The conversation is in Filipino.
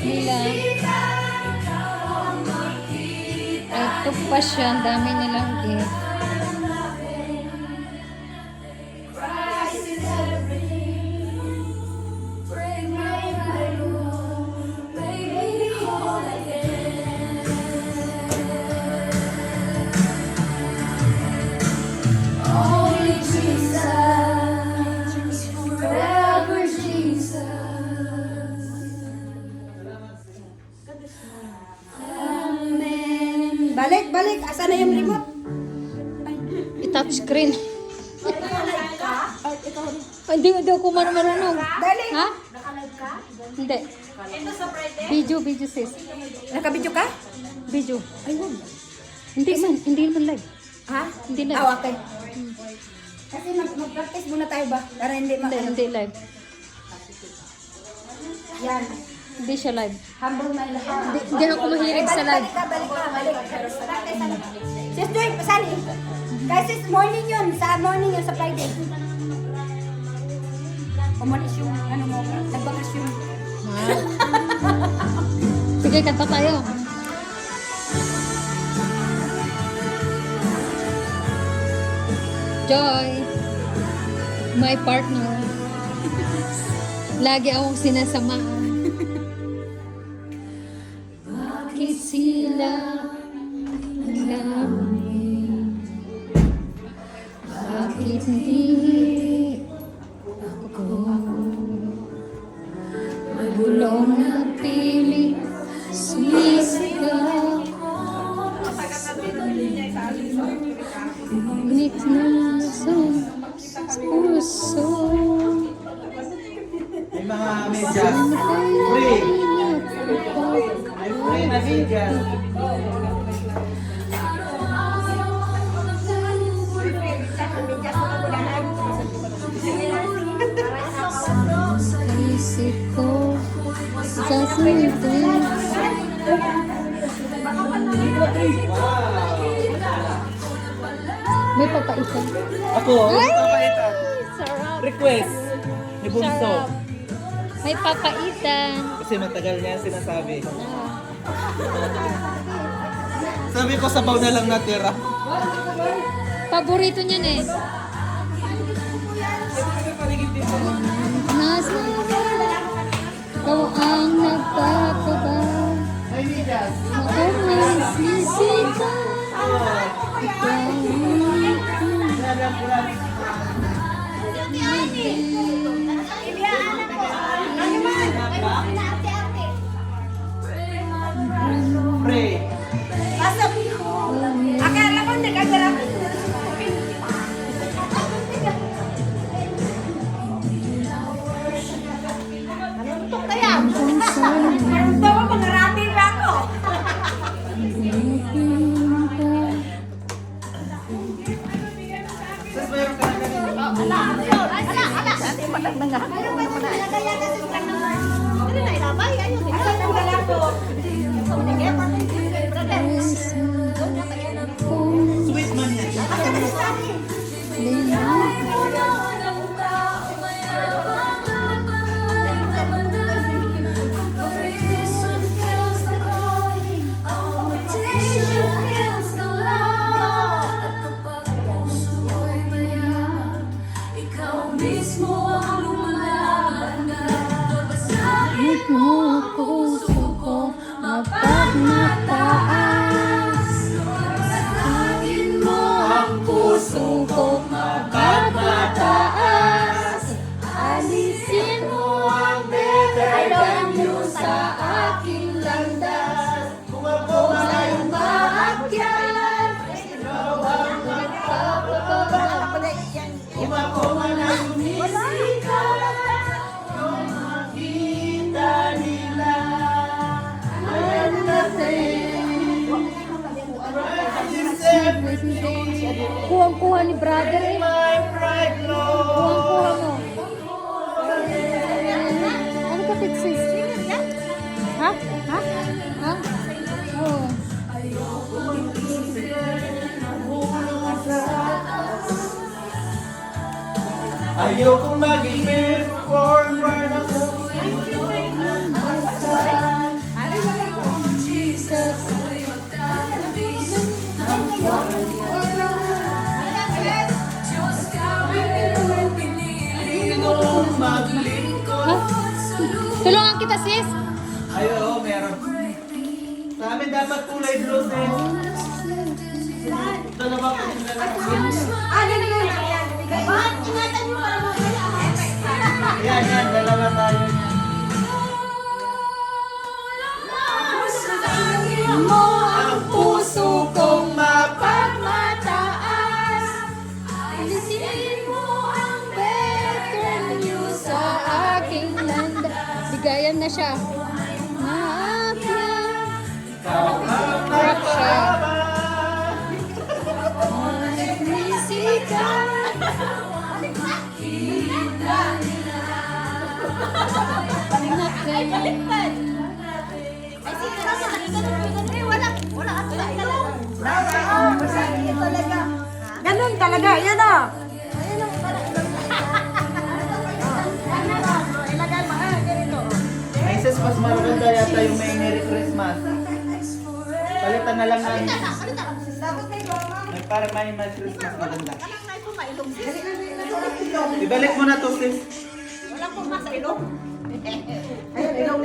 nila. Ito pa siya, ang dami nilang gift. Balik, balik. Asa na yung remote? I-touch screen. Hindi ako marunong. Dali. Ha? Hindi. Video sis. Nakabidyo ka? Video. Hindi man live. Ha? Hindi live. Oh, okay. Kasi mag-practice muna tayo ba? Para hindi Hindi live. Yan. Hindi siya live. Humble my lahat. Hindi ako mahilig sa live. Balik ka. Sis Joy, pasali. Kasi morning yun. Sa morning yun, sa Friday. Umalis yung, ano mo, nagbakasyon. Sige, kanta tayo. Joy, my partner. Lagi akong sinasamaan. Bakit sila nalamin? Bakit hindi ako magulong napili? Sumisigaw ngunit nasa puso. May mga medyas. Free. May free na medyas. Isip ko sa sinitin. May papaitan. Ako, may papaitan. Sarap. Request. Ni Bunso. Sarap. May papaitan. Kasi matagal niya sinasabi. Ah. Sabi ko, sabaw na lang natira. Paborito niyan eh. Nasa ikaw ang nagpapaba. Ako ang sisita. Ikaw Pray. Pasok. Akala ko nagagara. Anong kaya? Anong daw pangarating na ako? Saan ba yung kanina? Ala. Ate matandang nga. Ano na ilabay? Ayun. Ano na lang po? Sweet man yan. puso ko mapagmataas. Sabihin mo ang puso ko mapagmataas. Alisin mo ang determinyo sa aking landas. Kung ako ay maakyat, ikaw ang nagpapababa. Kung ako man ay umisikat, kuha ni brother eh. Kuha mo. Ano ka fixis? Ha? Ha? Ha? Oh. Ayokong maging performer na Tulungan kita, sis. Ay, oo, meron. Sa amin dapat kulay blue, sis. Dalawa ka din na lang. Yan, yan. Ingatan niyo para mamaya. Yan, dalawa tayo. Mo ang puso kong mapagmataas. Alisin mo ang better news sa aking landa. Bigayan na siya. Naakyan. Rock siya. Magnisikan. Ganun talaga, yan o. Ay, sis, mas maganda yata yung may Merry Christmas. Palitan na lang namin. May para may Merry Christmas maganda. Ibalik mo na to, sis. Wala pong masa ilong. Ayun, ilong.